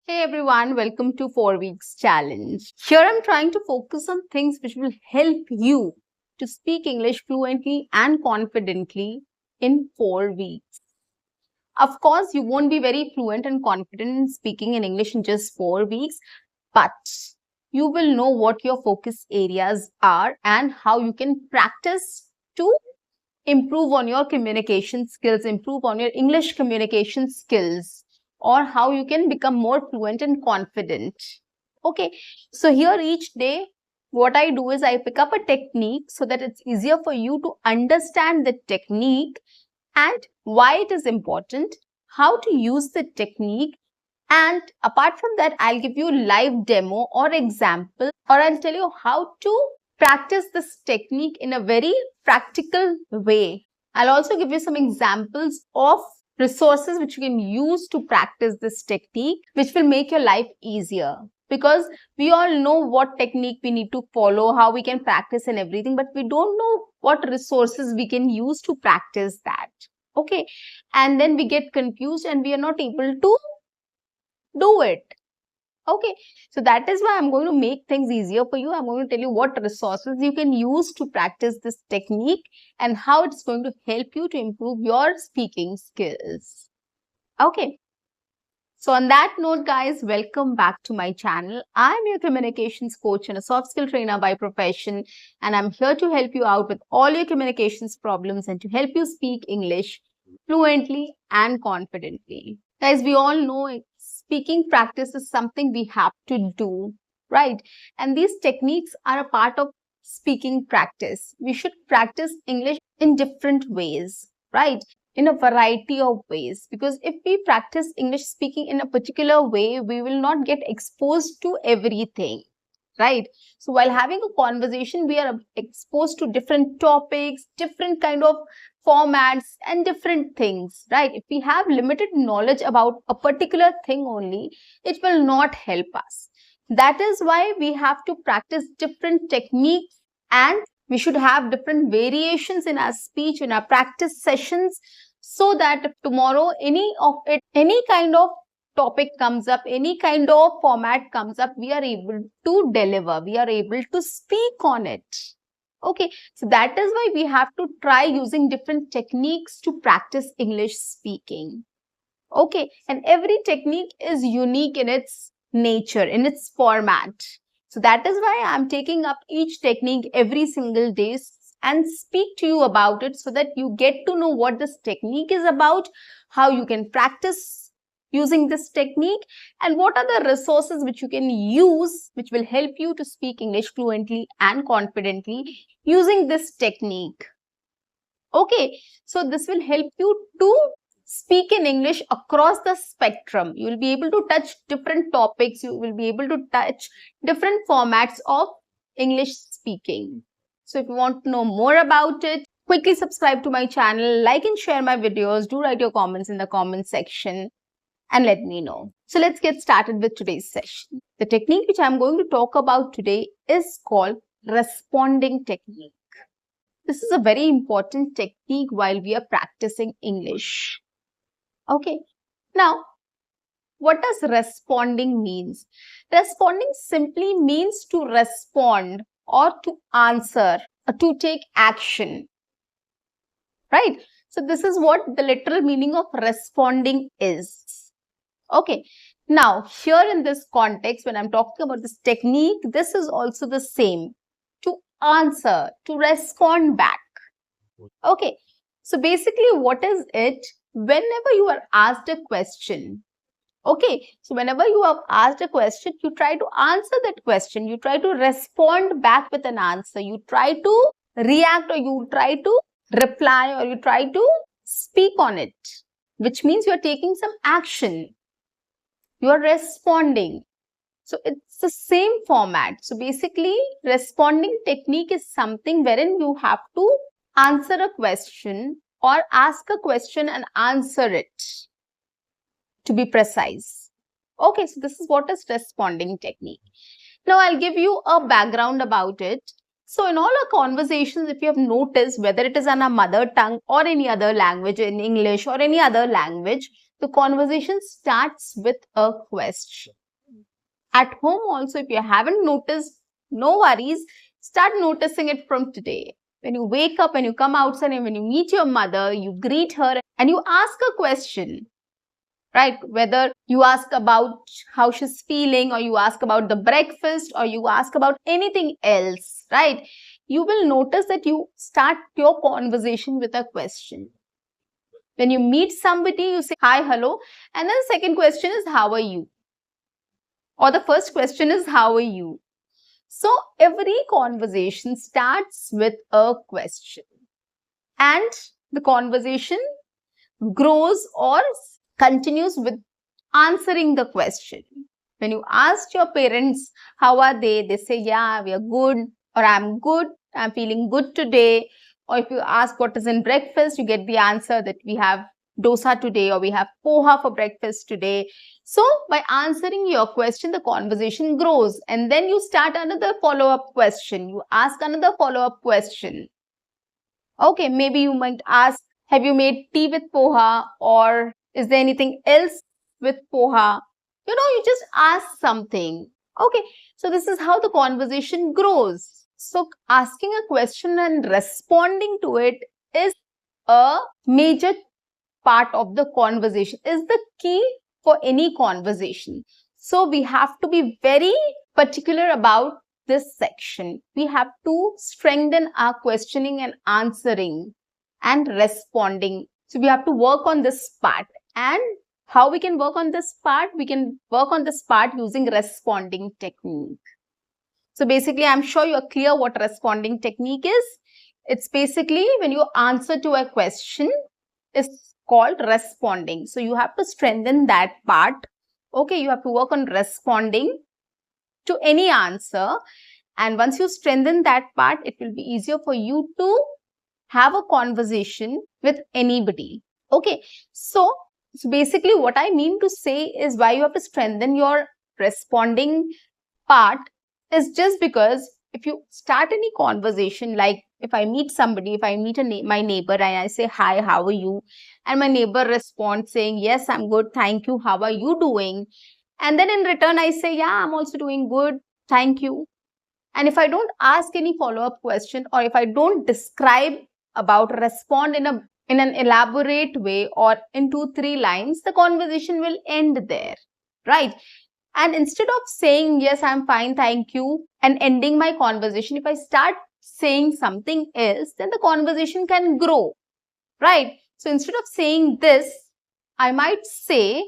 Hey everyone, welcome to 4 Weeks Challenge. Here I'm trying to focus on things which will help you to speak English fluently and confidently in 4 weeks. Of course, you won't be very fluent and confident in speaking in English in just 4 weeks, but you will know what your focus areas are and how you can practice to improve on your communication skills, improve on your English communication skills, or how you can become more fluent and confident. Okay, so here each day, what I do is I pick up a technique so that it's easier for you to understand the technique and why it is important, how to use the technique, and apart from that, I'll give you live demo or example, or I'll tell you how to practice this technique in a very practical way. I'll also give you some examples of resources which you can use to practice this technique, which will make your life easier. Because we all know what technique we need to follow, how we can practice and everything, but we don't know what resources we can use to practice that. Okay. And then we get confused and we are not able to do it. Okay, so that is why I'm going to make things easier for you. I'm going to tell you what resources you can use to practice this technique and how it's going to help you to improve your speaking skills. Okay, so on that note, guys, welcome back to my channel. I'm your communications coach and a soft skill trainer by profession, and I'm here to help you out with all your communications problems and to help you speak English fluently and confidently. Guys, we all know speaking practice is something we have to do, right? And these techniques are a part of speaking practice. We should practice English in different ways, right? In a variety of ways. Because if we practice English speaking in a particular way, we will not get exposed to everything, right? So while having a conversation, we are exposed to different topics, different kind of formats and different things, right? If we have limited knowledge about a particular thing only, it will not help us. That is why we have to practice different techniques, and we should have different variations in our speech, in our practice sessions, so that if tomorrow any kind of topic comes up, any kind of format comes up, we are able to deliver, we are able to speak on it. Okay, so that is why we have to try using different techniques to practice English speaking. Okay, and every technique is unique in its nature, in its format. So that is why I'm taking up each technique every single day and speak to you about it so that you get to know what this technique is about, how you can practice using this technique, and what are the resources which you can use which will help you to speak English fluently and confidently using this technique. Okay, so this will help you to speak in English across the spectrum. You will be able to touch different topics. You will be able to touch different formats of English speaking. So if you want to know more about it, quickly subscribe to my channel, like and share my videos. Do write your comments in the comment section and let me know. So let's get started with today's session. The technique which I'm going to talk about today is called responding technique. This is a very important technique while we are practicing English. Okay. Now, what does responding means? Responding simply means to respond or to answer or to take action. Right? So this is what the literal meaning of responding is. Okay. Now, here in this context, when I'm talking about this technique, this is also the same. To answer, to respond back. Okay. So basically, what is it? Whenever you are asked a question, okay, so whenever you have asked a question, you try to answer that question. You try to respond back with an answer. You try to react, or you try to reply, or you try to speak on it, which means you are taking some action. You are responding. So it's the same format. So basically, responding technique is something wherein you have to answer a question or ask a question and answer it, to be precise. Okay, so this is what is responding technique. Now I'll give you a background about it. So in all our conversations, if you have noticed, whether it is on our mother tongue or any other language, in English or any other language, The conversation starts with a question. At home also, if you haven't noticed, no worries, start noticing it from today. When you wake up, when you come outside, and when you meet your mother, you greet her and you ask a question, right? Whether you ask about how she's feeling, or you ask about the breakfast, or you ask about anything else, right? You will notice that you start your conversation with a question. When you meet somebody, you say hi, hello, and then the second question is how are you? Or the first question is how are you? So every conversation starts with a question, and the conversation grows or continues with answering the question. When you ask your parents how are they say yeah, we are good, or I'm good, I'm feeling good today. Or if you ask what is in breakfast, you get the answer that we have dosa today, or we have poha for breakfast today. So by answering your question, the conversation grows, and then you start another follow-up question. You ask another follow-up question. Okay, maybe you might ask, have you made tea with poha, or is there anything else with poha? You just ask something. Okay, so this is how the conversation grows. So asking a question and responding to it is a major part of the conversation, is the key for any conversation. So we have to be very particular about this section. We have to strengthen our questioning and answering and responding. So we have to work on this part. And how we can work on this part? We can work on this part using responding technique. So basically, I'm sure you're clear what responding technique is. It's basically when you answer to a question is called responding. So you have to strengthen that part. Okay, you have to work on responding to any answer. And once you strengthen that part, it will be easier for you to have a conversation with anybody. Okay, so basically what I mean to say is why you have to strengthen your responding part is just because if you start any conversation, like if I meet somebody, if I meet my neighbor and I say, hi, how are you? And my neighbor responds saying, yes, I'm good, thank you, how are you doing? And then in return, I say, yeah, I'm also doing good, thank you. And if I don't ask any follow-up question, or if I don't describe about, respond in an elaborate way or in 2-3 lines, the conversation will end there, right? And instead of saying, yes, I'm fine, thank you, and ending my conversation, if I start saying something else, then the conversation can grow, right? So instead of saying this, I might say,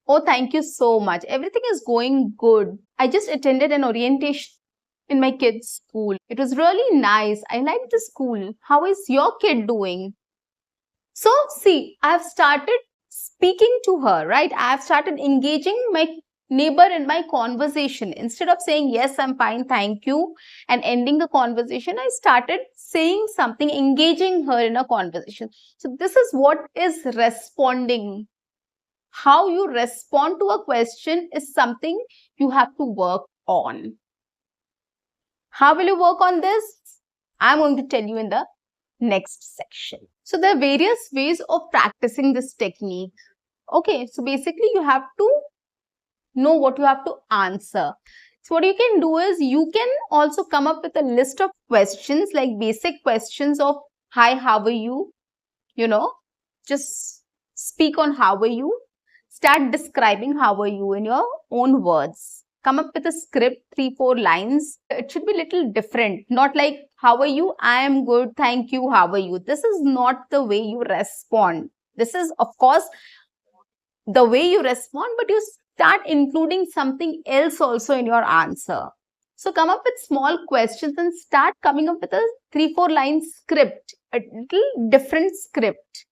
oh, thank you so much. Everything is going good. I just attended an orientation in my kid's school. It was really nice. I liked the school. How is your kid doing? So see, I have started speaking to her, right? I have started engaging my neighbor in my conversation. Instead of saying, yes, I'm fine, thank you, and ending the conversation, I started saying something, engaging her in a conversation. So this is what is responding. How you respond to a question is something you have to work on. How will you work on this? I'm going to tell you in the next section. So there are various ways of practicing this technique. Okay, so basically you have to know what you have to answer. So what you can do is you can also come up with a list of questions, like basic questions of hi, how are you? Just speak on how are you. Start describing how are you in your own words. Come up with a script, 3-4 lines. It should be a little different. Not like, how are you? I am good. Thank you. How are you? This is not the way you respond. This is, of course, the way you respond, but you start including something else also in your answer. So come up with small questions and start coming up with a 3-4 line script, a little different script.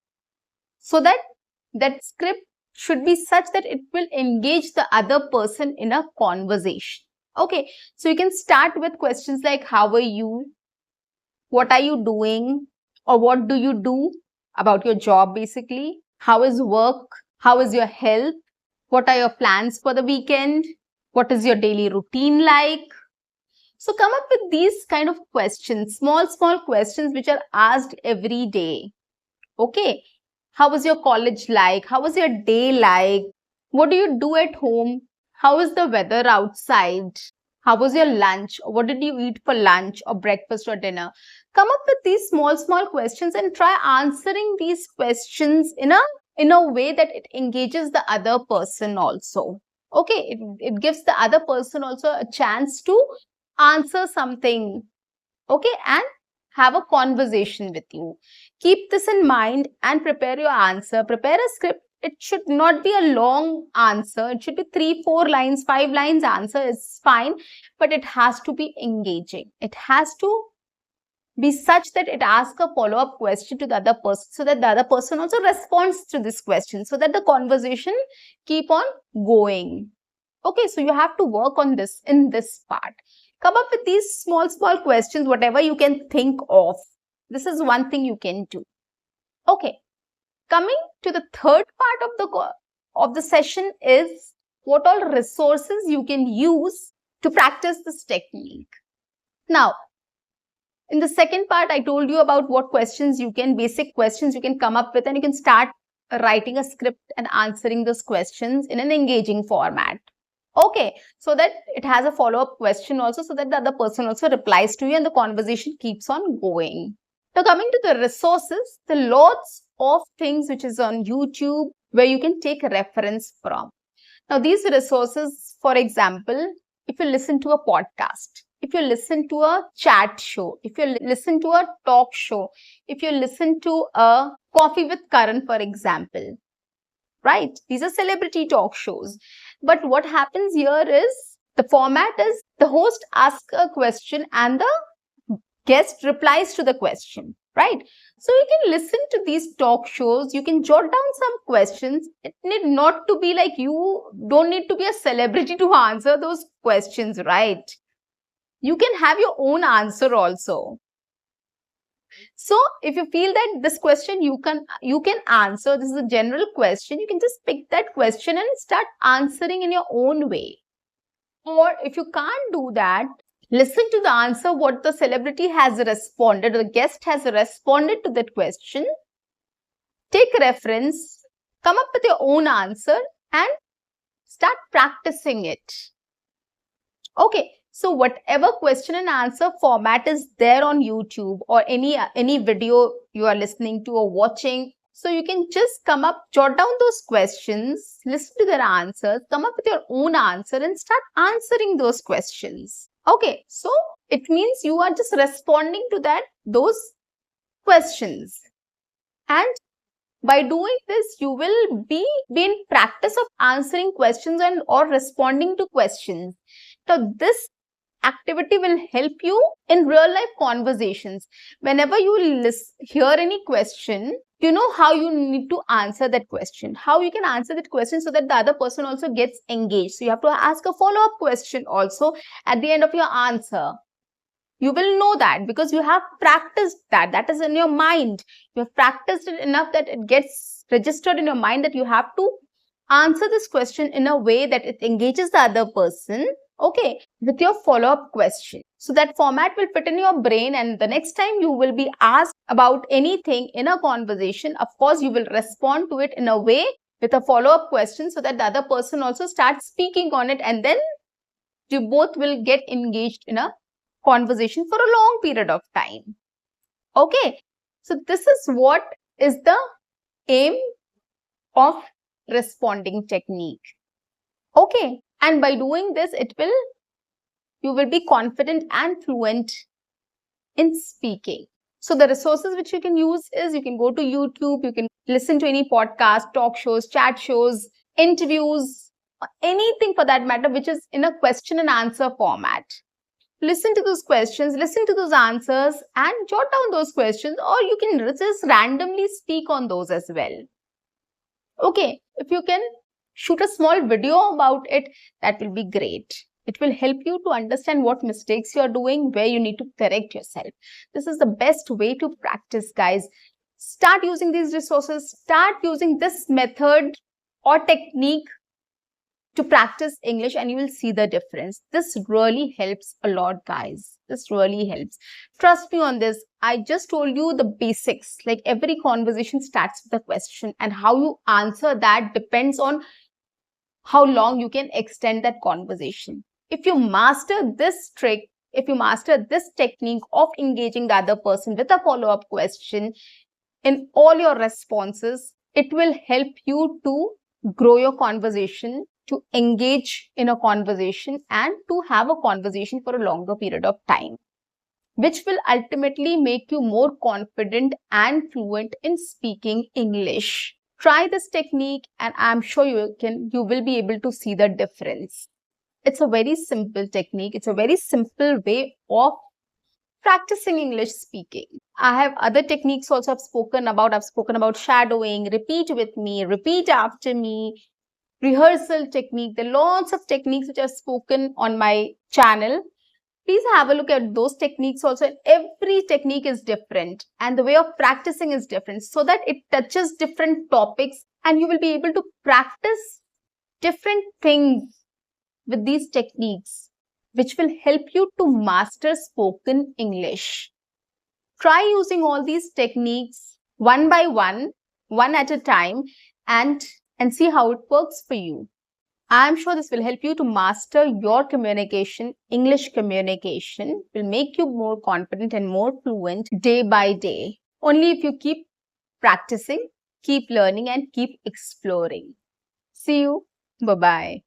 So that script should be such that it will engage the other person in a conversation. Okay, so you can start with questions like, how are you? What are you doing? Or what do you do about your job basically? How is work? How is your health? What are your plans for the weekend? What is your daily routine like? So come up with these kind of questions, small questions which are asked every day. Okay. How was your college like? How was your day like? What do you do at home? How is the weather outside? How was your lunch? Or what did you eat for lunch or breakfast or dinner? Come up with these small questions and try answering these questions in a way that it engages the other person also. Okay, it gives the other person also a chance to answer something. Okay, and have a conversation with you. Keep this in mind and prepare your answer. Prepare a script. It should not be a long answer. It should be 3, 4 lines, 5 lines answer is fine, but it has to be engaging. It has to be such that it asks a follow-up question to the other person so that the other person also responds to this question so that the conversation keep on going. Okay, so you have to work on this in this part. Come up with these small questions, whatever you can think of. This is one thing you can do. Okay, coming to the third part of the session is what all resources you can use to practice this technique. Now, in the second part, I told you about what questions basic questions you can come up with, and you can start writing a script and answering those questions in an engaging format. Okay, so that it has a follow-up question also, so that the other person also replies to you and the conversation keeps on going. Now, coming to the resources, there are lots of things which is on YouTube where you can take reference from. Now, these resources, for example, if you listen to a podcast, if you listen to a chat show, if you listen to a talk show, if you listen to a Coffee with Karan, for example, right? These are celebrity talk shows. But what happens here is the format is the host asks a question and the guest replies to the question, right? So you can listen to these talk shows, you can jot down some questions. It need not to be like you don't need to be a celebrity to answer those questions, right? You can have your own answer also. So if you feel that this question you can answer, this is a general question, you can just pick that question and start answering in your own way. Or if you can't do that, listen to the answer, what the celebrity has responded, the guest has responded to that question. Take reference, come up with your own answer and start practicing it. Okay, so whatever question and answer format is there on YouTube or any video you are listening to or watching, so you can just come up, jot down those questions, listen to their answers, come up with your own answer and start answering those questions. Okay, so it means you are just responding to those questions. And by doing this, you will be in practice of answering questions and or responding to questions. Now, this activity will help you in real life conversations. Whenever you hear any question, you know how you need to answer that question, how you can answer that question so that the other person also gets engaged. So you have to ask a follow-up question also at the end of your answer. You will know that because you have practiced that. That is in your mind. You have practiced it enough that it gets registered in your mind that you have to answer this question in a way that it engages the other person, okay, with your follow-up question. So that format will fit in your brain, and the next time you will be asked about anything in a conversation, of course, you will respond to it in a way with a follow-up question so that the other person also starts speaking on it, and then you both will get engaged in a conversation for a long period of time. Okay, so this is what is the aim of responding technique. Okay, and by doing this, you will be confident and fluent in speaking. So the resources which you can use is you can go to YouTube, you can listen to any podcast, talk shows, chat shows, interviews, anything for that matter, which is in a question and answer format. Listen to those questions, listen to those answers and jot down those questions, or you can just randomly speak on those as well. Okay, if you can shoot a small video about it, that will be great. It will help you to understand what mistakes you are doing, where you need to correct yourself. This is the best way to practice, guys. Start using these resources, start using this method or technique to practice English and you will see the difference. This really helps a lot, guys. This really helps. Trust me on this. I just told you the basics. Like every conversation starts with a question and how you answer that depends on how long you can extend that conversation. If you master this trick, if you master this technique of engaging the other person with a follow-up question in all your responses, it will help you to grow your conversation, to engage in a conversation, and to have a conversation for a longer period of time, which will ultimately make you more confident and fluent in speaking English. Try this technique and I'm sure you will be able to see the difference. It's a very simple technique. It's a very simple way of practicing English speaking. I have other techniques also I've spoken about. I've spoken about shadowing, repeat with me, repeat after me, rehearsal technique. There are lots of techniques which I've spoken on my channel. Please have a look at those techniques also. Every technique is different and the way of practicing is different so that it touches different topics and you will be able to practice different things with these techniques, which will help you to master spoken English. Try using all these techniques one by one at a time, and see how it works for you. I'm sure this will help you to master your communication. English communication will make you more confident and more fluent day by day. Only if you keep practicing, keep learning, and keep exploring. See you. Bye-bye.